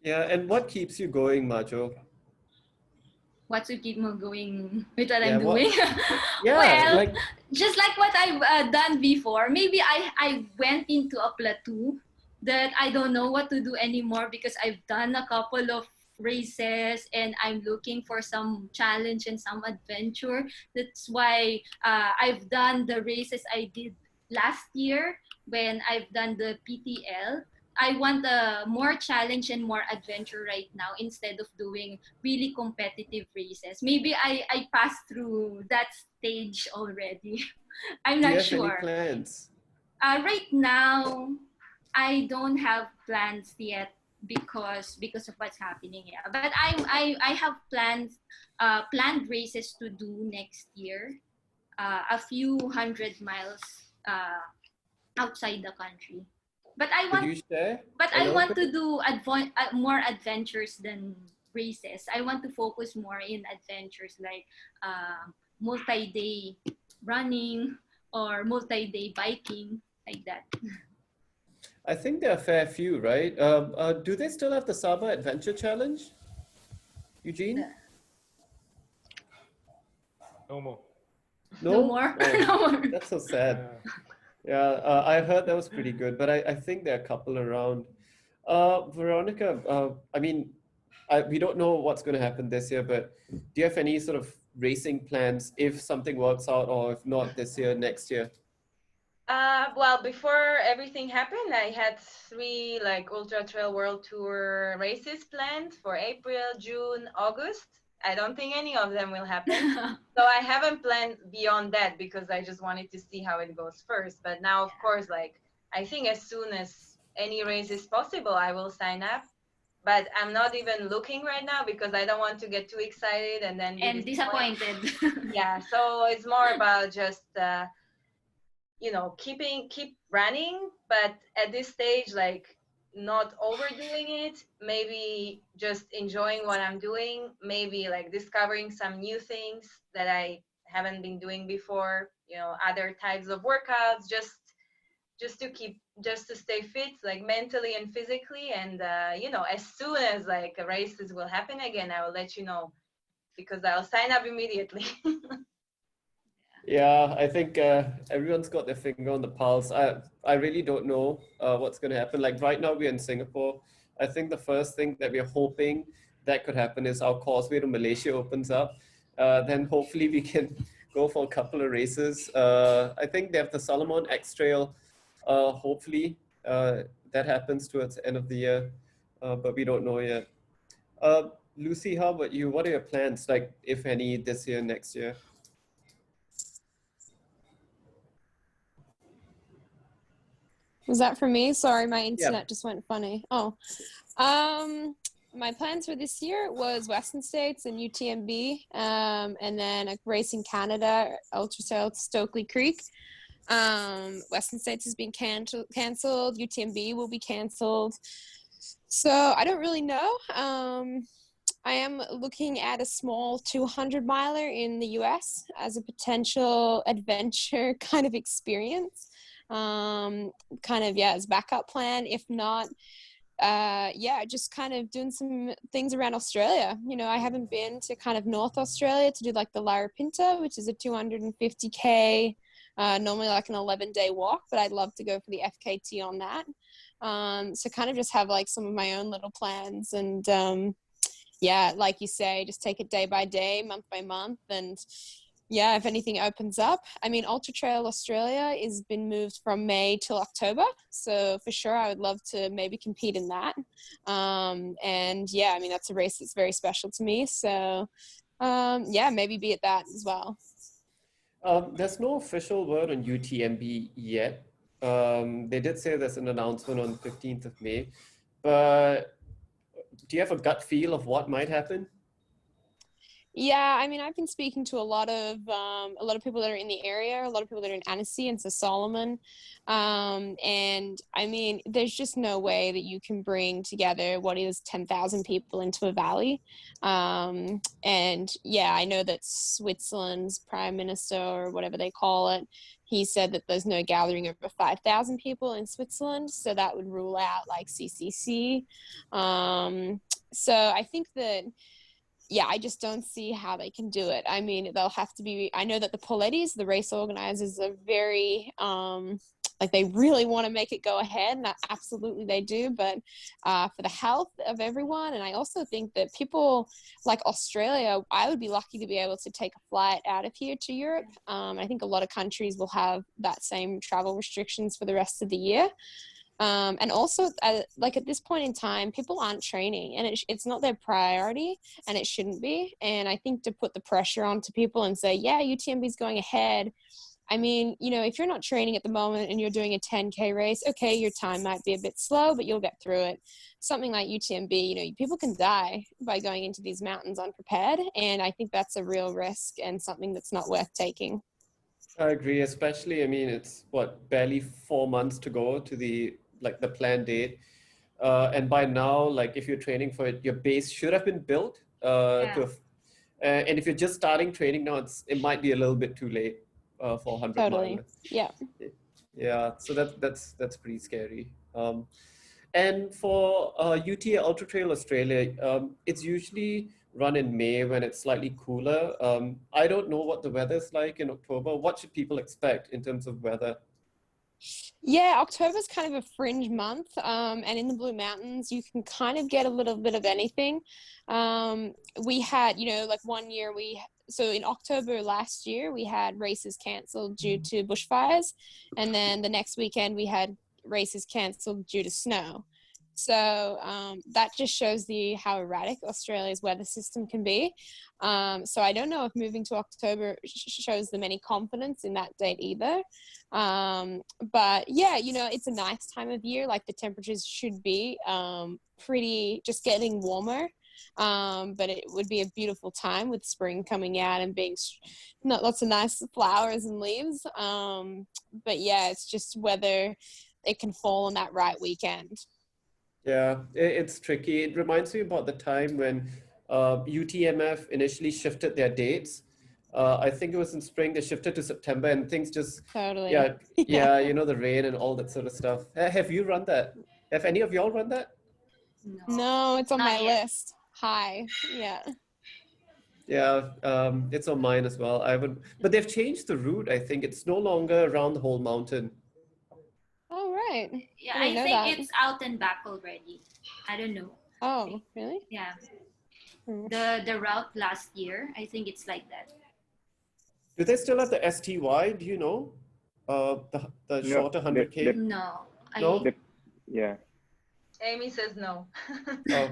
Yeah, and what keeps you going, Macho? What to keep me going with what Yeah, I'm doing? Yeah, Well, like just like what I've done before. Maybe I went into a plateau that I don't know what to do anymore because I've done a couple of races and I'm looking for some challenge and some adventure. That's why I've done the races I did last year when I've done the PTL. I want more challenge and more adventure right now instead of doing really competitive races. Maybe I passed through that stage already. I'm do you not have any sure. plans? Right now, I don't have plans yet because of what's happening. Yeah, but I have planned races to do next year. A few 100 miles outside the country. But I Could want you share but a I little want bit? to do more adventures than races. I want to focus more in adventures like multi-day running or multi-day biking like that. I think there are a fair few, right? Do they still have the Saba Adventure Challenge, Eugene? No more. No No? more. Oh, No more. that's so sad. Yeah. Yeah, I heard that was pretty good, but I think there are a couple around. Veronica, I mean, we don't know what's going to happen this year, but do you have any sort of racing plans if something works out, or if not this year, next year? Well, before everything happened, I had 3 like Ultra Trail World Tour races planned for April, June, August. I don't think any of them will happen. So I haven't planned beyond that because I just wanted to see how it goes first. But now, of course, like I think as soon as any race is possible, I will sign up. But I'm not even looking right now because I don't want to get too excited and then be And disappointed. Yeah, so it's more about just keep running, but at this stage, like not overdoing it, maybe just enjoying what I'm doing, maybe like discovering some new things that I haven't been doing before, other types of workouts, just to stay fit, like mentally and physically. And as soon as like races will happen again, I will let you know because I'll sign up immediately. Yeah, I think everyone's got their finger on the pulse. I really don't know what's going to happen. Like right now, we're in Singapore. I think the first thing that we're hoping that could happen is our causeway to Malaysia opens up. Then hopefully we can go for a couple of races. I think they have the Solomon X Trail. Hopefully that happens towards the end of the year, but we don't know yet. Lucy, how about you? What are your plans, like if any, this year, next year? Was that for me? Sorry, my Yeah. internet just went funny. Oh, my plans for this year was Western States and UTMB, and then a race in Canada, Ultra Trail Stokely Creek. Western States has been cancelled. UTMB will be cancelled. So I don't really know. I am looking at a small 200 miler in the US as a potential adventure kind of experience. As backup plan. If not, just kind of doing some things around Australia. You know, I haven't been to kind of North Australia to do like the Larapinta, which is a 250K, normally like an 11-day walk, but I'd love to go for the FKT on that. So kind of just have like some of my own little plans and, like you say, just take it day by day, month by month. And yeah, if anything opens up. I mean, Ultra Trail Australia has been moved from May till October. So for sure, I would love to maybe compete in that. That's a race that's very special to me. So maybe be at that as well. There's no official word on UTMB yet. They did say there's an announcement on the 15th of May, but do you have a gut feel of what might happen? Yeah, I mean, I've been speaking to a lot of people that are in the area, a lot of people that are in Annecy and St. Solomon. And I mean, there's just no way that you can bring together what is 10,000 people into a valley. I know that Switzerland's prime minister, or whatever they call it, he said that there's no gathering over 5,000 people in Switzerland. So that would rule out like CCC. So I think that, I just don't see how they can do it. I mean, they'll have to be, I know that the Poletis, the race organizers, are very, they really want to make it go ahead, and absolutely they do, but for the health of everyone, and I also think that people like Australia, I would be lucky to be able to take a flight out of here to Europe. I think a lot of countries will have that same travel restrictions for the rest of the year. And also, at this point in time, people aren't training, and it's not their priority, and it shouldn't be. And I think to put the pressure onto people and say, yeah, UTMB is going ahead. I mean, you know, if you're not training at the moment and you're doing a 10K race, okay, your time might be a bit slow, but you'll get through it. Something like UTMB, you know, people can die by going into these mountains unprepared. And I think that's a real risk and something that's not worth taking. I agree, especially, I mean, it's barely 4 months to go to the planned date. And by now, like if you're training for it, your base should have been built. And if you're just starting training now, it might be a little bit too late for 100 Totally. miles. Yeah. Yeah. So that's pretty scary. And for UTA Ultra Trail Australia, it's usually run in May when it's slightly cooler. I don't know what the weather's like in October. What should people expect in terms of weather? Yeah, October's kind of a fringe month, and in the Blue Mountains, you can kind of get a little bit of anything. We had, you know, like 1 year so in October last year, we had races canceled due to bushfires, and then the next weekend we had races canceled due to snow. So that just shows how erratic Australia's weather system can be. So I don't know if moving to October shows them any confidence in that date either. But yeah, you know, it's a nice time of year. Like the temperatures should be pretty, just getting warmer. But it would be a beautiful time with spring coming out and being lots of nice flowers and leaves. But yeah, it's just whether it can fall on that right weekend. Yeah, it's tricky. It reminds me about the time when UTMF initially shifted their dates. I think it was in spring, they shifted to September, and things just, Totally. Yeah, you know, the rain and all that sort of stuff. Have you run that? Have any of y'all run that? No, it's on my list. Hi. Yeah. Yeah, it's on mine as well. I haven't, but they've changed the route. I think it's no longer around the whole mountain. Oh, right. Yeah, I think it's out and back already. I don't know. Oh, really? Yeah. The route last year, I think it's like that. Do they still have the STY? Do you know? The shorter 100K? No. No? Yeah. Amy says no. Oh,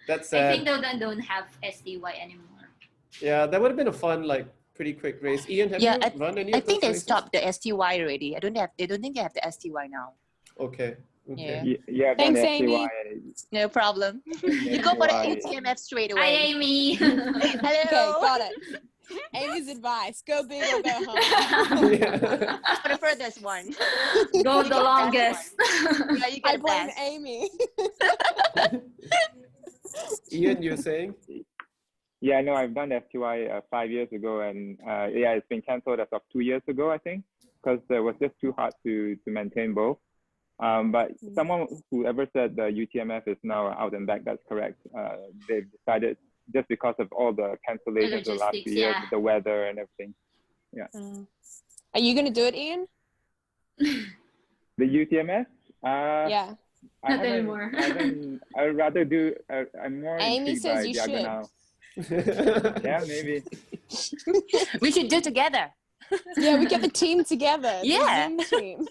that's sad. I think they don't have STY anymore. Yeah, that would have been a fun, pretty quick race. Ian, have you run any of those I think they races? stopped the STY already. They don't think they have the STY now. Okay. Yeah. Thanks, Amy. No problem. You go for the UTMF straight away. Hi, Amy. Hello. Okay, got it. Amy's advice: go big or go home. Yeah. For the furthest one. Go You the get longest. Yeah, you I get blame best. Amy. Ian, you're saying? Yeah, no, I've done STY 5 years ago, and yeah, it's been cancelled as of 2 years ago, I think, because it was just too hard to maintain both. But someone who ever said the UTMF is now out and back, that's correct. They've decided just because of all the cancellations the last few years, Logistics, with the weather and everything. Yeah. Are you gonna do it, Ian? The UTMF? Yeah. Not anymore. I'd rather do, I'm more Amy intrigued says by you Diagonal. Yeah, maybe. We should do together. Yeah, we get the team together. Yeah. The Zoom team.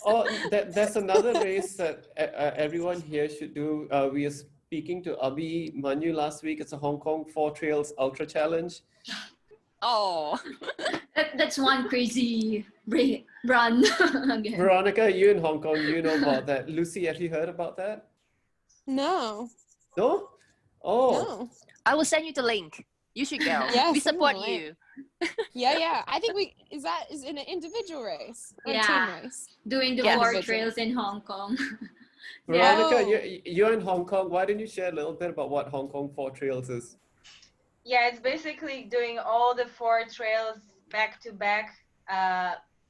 Oh, that's another race that everyone here should do. We are speaking to Abhi Manu last week. It's a Hong Kong 4 Trails Ultra Challenge. Oh. That's one crazy run. Again. Veronika, you in Hong Kong, you know about that. Lucy, have you heard about that? No. No? Oh, No. I will send you the link. You should go. Yeah, We send me the support link. you. Yeah. I think is it an individual race or a Yeah. team race? Doing the Yeah. 4 Individual. trails in Hong Kong. Veronika, Oh. you're in Hong Kong. Why don't you share a little bit about what Hong Kong 4 Trails is? Yeah, it's basically doing all the 4 trails back to back,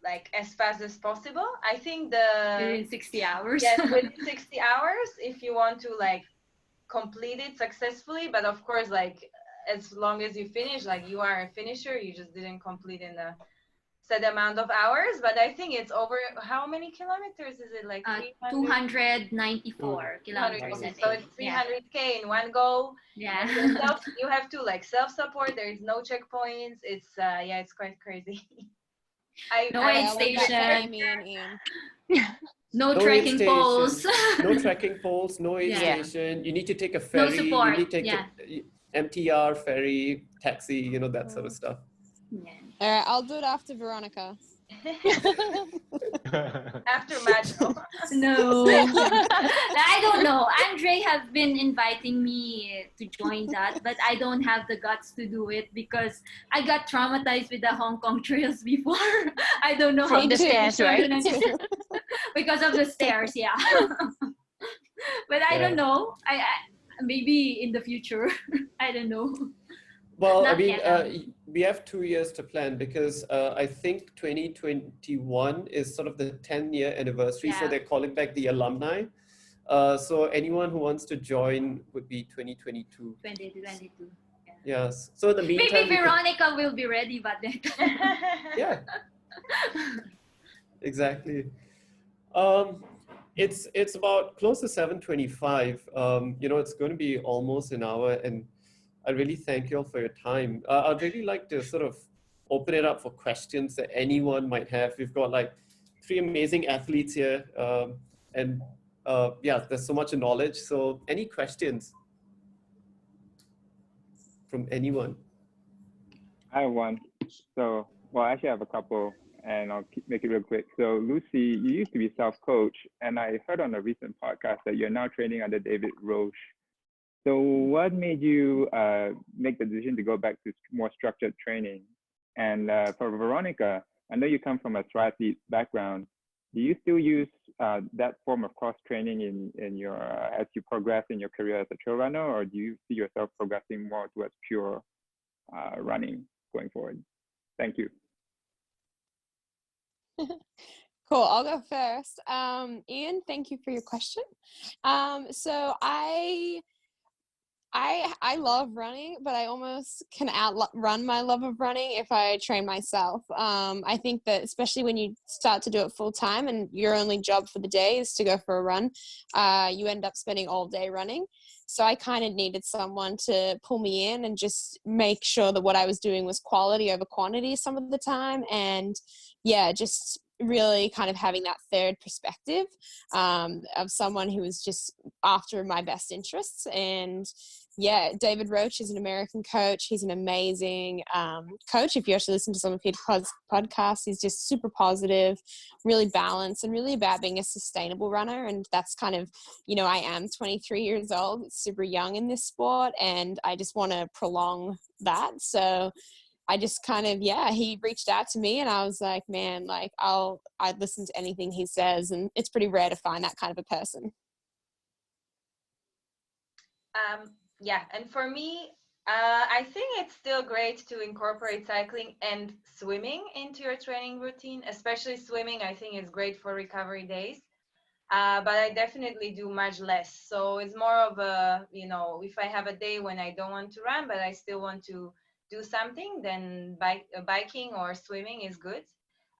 like as fast as possible. I think Within 60 hours. yes, within 60 hours if you want to like complete it successfully. But of course, like as long as you finish, like you are a finisher, you just didn't complete in a set amount of hours. But I think it's over, how many kilometers is it? Like 294 kilometers. Okay, I so think. it's 300K in one go. Yeah. You have to like self-support. There is no checkpoints. It's yeah, it's quite crazy. No I aid I like that for station. Amy and Ian. No No trekking aid poles. station, no trekking poles, no aid Yeah. station. You need to take a No ferry. support. You need to take Yeah. MTR, ferry, taxi, you know, that sort of stuff. Yeah. All right, I'll do it after Veronica. after Majo. No. I don't know. Andre have been inviting me to join that, but I don't have the guts to do it because I got traumatized with the Hong Kong trails before. I don't know From how the to stairs, right? because of the stairs, yeah. But I don't know. I maybe in the future. I don't know. Well, I Not mean, yet, we have 2 years to plan because I think 2021 is sort of the 10-year anniversary. So Yeah. they're calling back the alumni. So anyone who wants to join would be 2022. 2022. Yes. So in the meantime, Maybe we could- Veronica will be ready by then. yeah, exactly. It's about close to 7:25. You know, it's going to be almost an hour, and I really thank you all for your time. I'd really like to sort of open it up for questions that anyone might have. We've got like 3 amazing athletes here, and yeah, there's so much knowledge. So any questions from anyone? I have one. So, well, actually, I have a couple, and I'll make it real quick. So, Lucy, you used to be self-coach, and I heard on a recent podcast that you're now training under David Roche. So, what made you make the decision to go back to more structured training? And for Veronika, I know you come from a triathlete background. Do you still use that form of cross training in your as you progress in your career as a trail runner, or do you see yourself progressing more towards pure running going forward? Thank you. Cool, I'll go first. Ian, thank you for your question. So I love running, but I almost can outrun my love of running if I train myself. I think that especially when you start to do it full time and your only job for the day is to go for a run, you end up spending all day running. So I kind of needed someone to pull me in and just make sure that what I was doing was quality over quantity some of the time. And yeah, just really kind of having that third perspective of someone who was just after my best interests. And yeah, David Roach is an American coach. He's an amazing coach. If you actually listen to some of his podcasts, he's just super positive, really balanced, and really about being a sustainable runner. And that's kind of, you know, I am 23 years old, super young in this sport, and I just want to prolong that. So I just kind of, yeah, he reached out to me and I was like, man, like I'd listen to anything he says, and it's pretty rare to find that kind of a person. Yeah, and for me, I think it's still great to incorporate cycling and swimming into your training routine, especially swimming. I think is great for recovery days. But I definitely do much less. So it's more of a, you know, if I have a day when I don't want to run, but I still want to do something, then biking or swimming is good.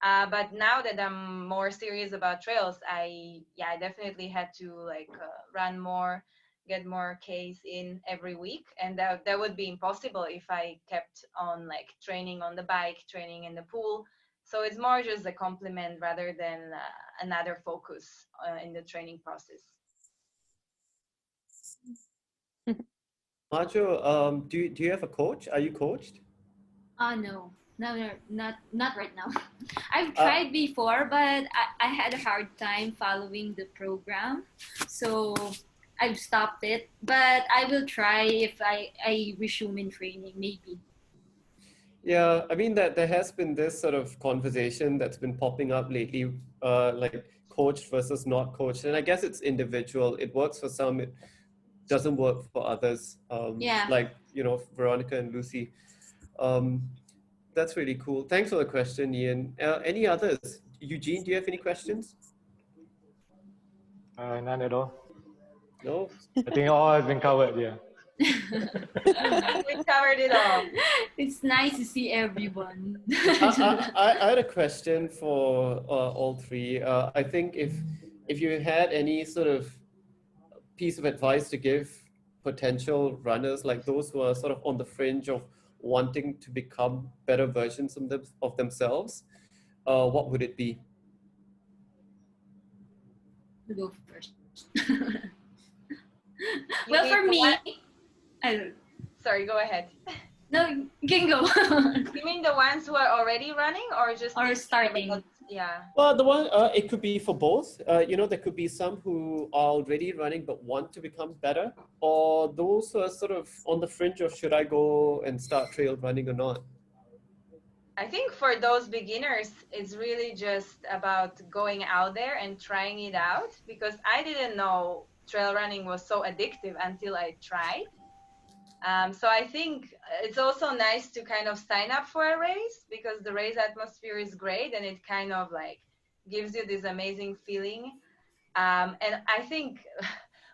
But now that I'm more serious about trails, I definitely had to like run more, get more Ks in every week, and that would be impossible if I kept on like training on the bike, training in the pool. So it's more just a complement rather than another focus in the training process. Majo, do you have a coach? Are you coached? No, not right now. I've tried before, but I had a hard time following the program, so I've stopped it. But I will try if I resume in training, maybe. Yeah, I mean that there has been this sort of conversation that's been popping up lately, like coached versus not coached, and I guess it's individual. It works for some, it doesn't work for others. Yeah. Like, you know, Veronika and Lucy. That's really cool. Thanks for the question, Ian. Any others? Eugene, do you have any questions? None at all. No? I think all has been covered, yeah. We covered it all. It's nice to see everyone. I had a question for all three. I think if you had any sort of piece of advice to give potential runners, like those who are sort of on the fringe of wanting to become better versions of themselves, what would it be? Go first. Well, for me, sorry, go ahead. No, you can go. You mean the ones who are already running, or just starting? Yeah. Well, the one it could be for both. You know, there could be some who are already running but want to become better, or those who are sort of on the fringe of should I go and start trail running or not. I think for those beginners, it's really just about going out there and trying it out, because I didn't know trail running was so addictive until I tried. So I think it's also nice to kind of sign up for a race, because the race atmosphere is great and it kind of like gives you this amazing feeling. And I think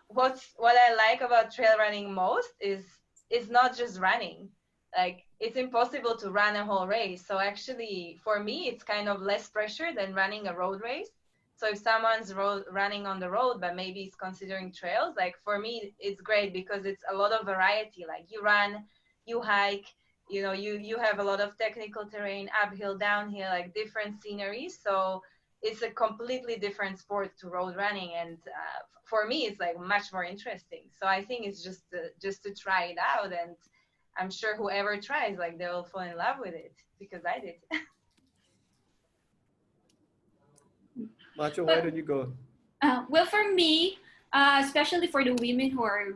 what I like about trail running most is it's not just running. Like, it's impossible to run a whole race. So actually, for me, it's kind of less pressure than running a road race. So if someone's running on the road, but maybe is considering trails, like for me, it's great because it's a lot of variety. Like you run, you hike, you know, you have a lot of technical terrain, uphill, downhill, like different sceneries. So it's a completely different sport to road running. And for me, it's like much more interesting. So I think it's just to try it out. And I'm sure whoever tries, like they'll fall in love with it, because I did. Macho, why don't you go? Well, for me, especially for the women who are,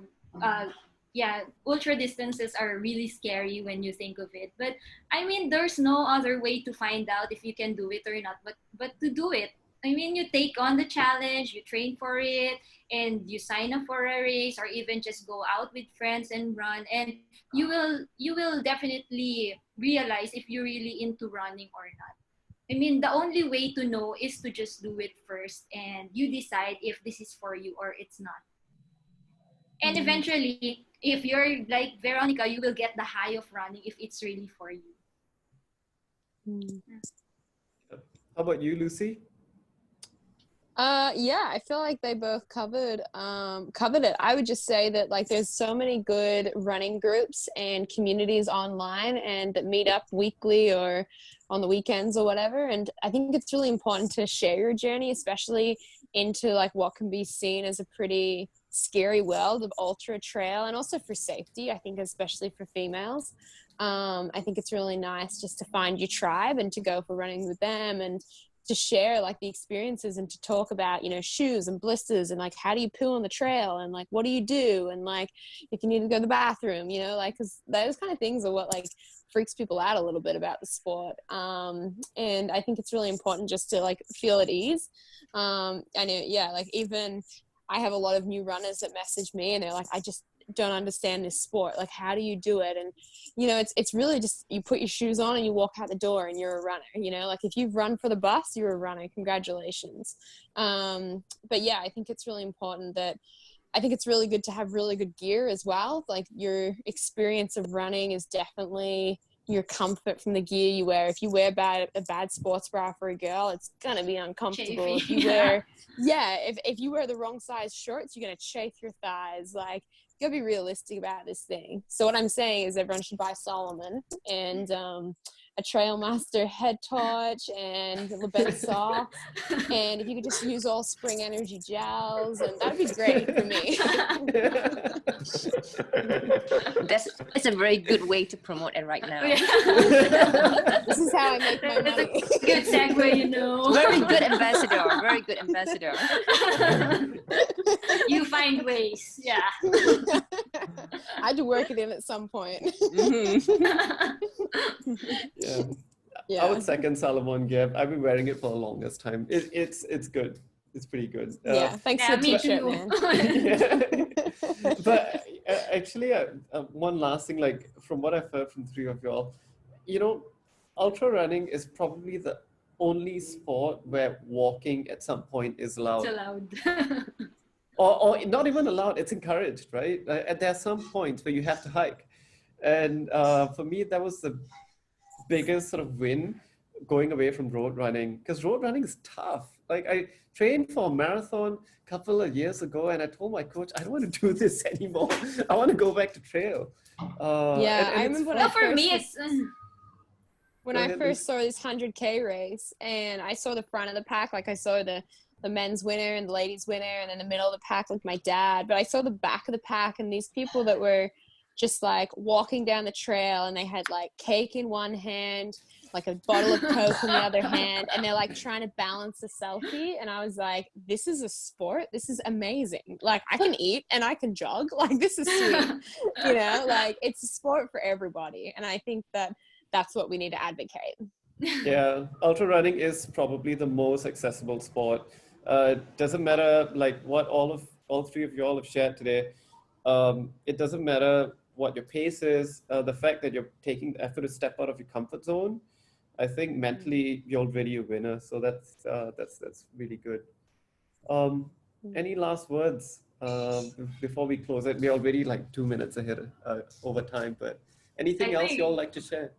ultra distances are really scary when you think of it. But I mean, there's no other way to find out if you can do it or not, but to do it. I mean, you take on the challenge, you train for it, and you sign up for a race, or even just go out with friends and run, and you will definitely realize if you're really into running or not. I mean, the only way to know is to just do it first, and you decide if this is for you or it's not. And eventually, if you're like Veronika, you will get the high of running if it's really for you. How about you, Lucy? Yeah, I feel like they both covered it. I would just say that like there's so many good running groups and communities online and that meet up weekly or on the weekends or whatever. And I think it's really important to share your journey, especially into like what can be seen as a pretty scary world of ultra trail, and also for safety, I think, especially for females. I think it's really nice just to find your tribe and to go for running with them and to share like the experiences and to talk about, you know, shoes and blisters and like how do you poo on the trail and like what do you do and like if you need to go to the bathroom, you know, like because those kind of things are what like freaks people out a little bit about the sport. And I think it's really important just to like feel at ease. I know, yeah, like even I have a lot of new runners that message me and they're like, I just don't understand this sport. Like, how do you do it? And, you know, it's really just, you put your shoes on and you walk out the door and you're a runner, you know, like if you've run for the bus, you're a runner, congratulations. But yeah, I think it's really important that, I think it's really good to have really good gear as well. Like your experience of running is definitely your comfort from the gear you wear. If you wear a bad sports bra for a girl, it's gonna be uncomfortable. Chafy. If you wear, if you wear the wrong size shorts, you're gonna chafe your thighs. Like, you gotta be realistic about this thing. So what I'm saying is everyone should buy Solomon and a Trailmaster head torch and Labette socks. And if you could just use all Spring Energy gels, and that'd be great for me. That's a very good way to promote it right now. This is how I make my money. It's a good segue, you know. Very good ambassador. Very good ambassador. You find ways, yeah. I had to work it in at some point. Yeah. I would second Solomon gear. I've been wearing it for the longest time. It's good. It's pretty good. Thanks for the t-shirt, man. But actually, one last thing, like from what I've heard from three of y'all, you know, ultra running is probably the only sport where walking at some point is allowed. It's allowed. or not even allowed, it's encouraged, right? And there are some points where you have to hike. And for me, that was the biggest sort of win going away from road running, because road running is tough. Like I trained for a marathon a couple of years ago and I told my coach, I don't want to do this anymore. I want to go back to trail. I remember when I first saw this 100K race and I saw the front of the pack, like I saw the men's winner and the ladies winner and in the middle of the pack like my dad, but I saw the back of the pack and these people that were just like walking down the trail and they had like cake in one hand, like a bottle of Coke in the other hand, and they're like trying to balance a selfie. And I was like, this is a sport. This is amazing. Like I can eat and I can jog. Like this is sweet. You know, like it's a sport for everybody. And I think that that's what we need to advocate. Yeah, ultra running is probably the most accessible sport. Doesn't matter like what all three of you all have shared today. It doesn't matter what your pace is, the fact that you're taking the effort to step out of your comfort zone. I think mentally you're already a winner. So that's really good. Any last words before we close it? We're already like 2 minutes ahead over time, but anything else you all like to share?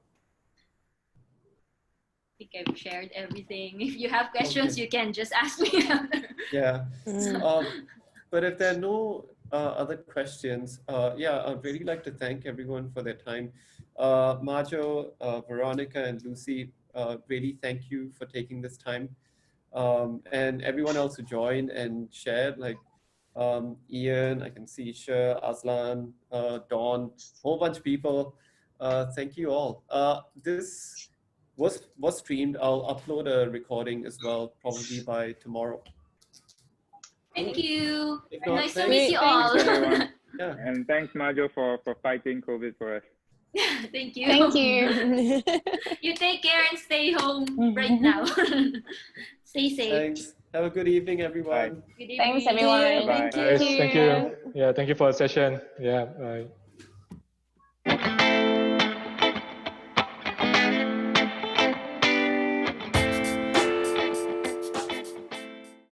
I think I've shared everything. If you have questions, you can just ask me. Yeah. But if there are no other questions, I'd really like to thank everyone for their time. Majo, Veronika, and Lucy, really thank you for taking this time. And everyone else who joined and shared, like Ian, I can see Sher, Aslan, Dawn, a whole bunch of people. Thank you all. This was streamed. I'll upload a recording as well, probably by tomorrow. Thank you. Not, nice to meet you all. Yeah. And thanks, Majo, for fighting COVID for us. Thank you. Thank you. You take care and stay home right now. Stay safe. Thanks. Have a good evening, everyone. Good evening. Thanks, everyone. Bye. Thank you. Thank you. Yeah, thank you for the session. Yeah. Bye.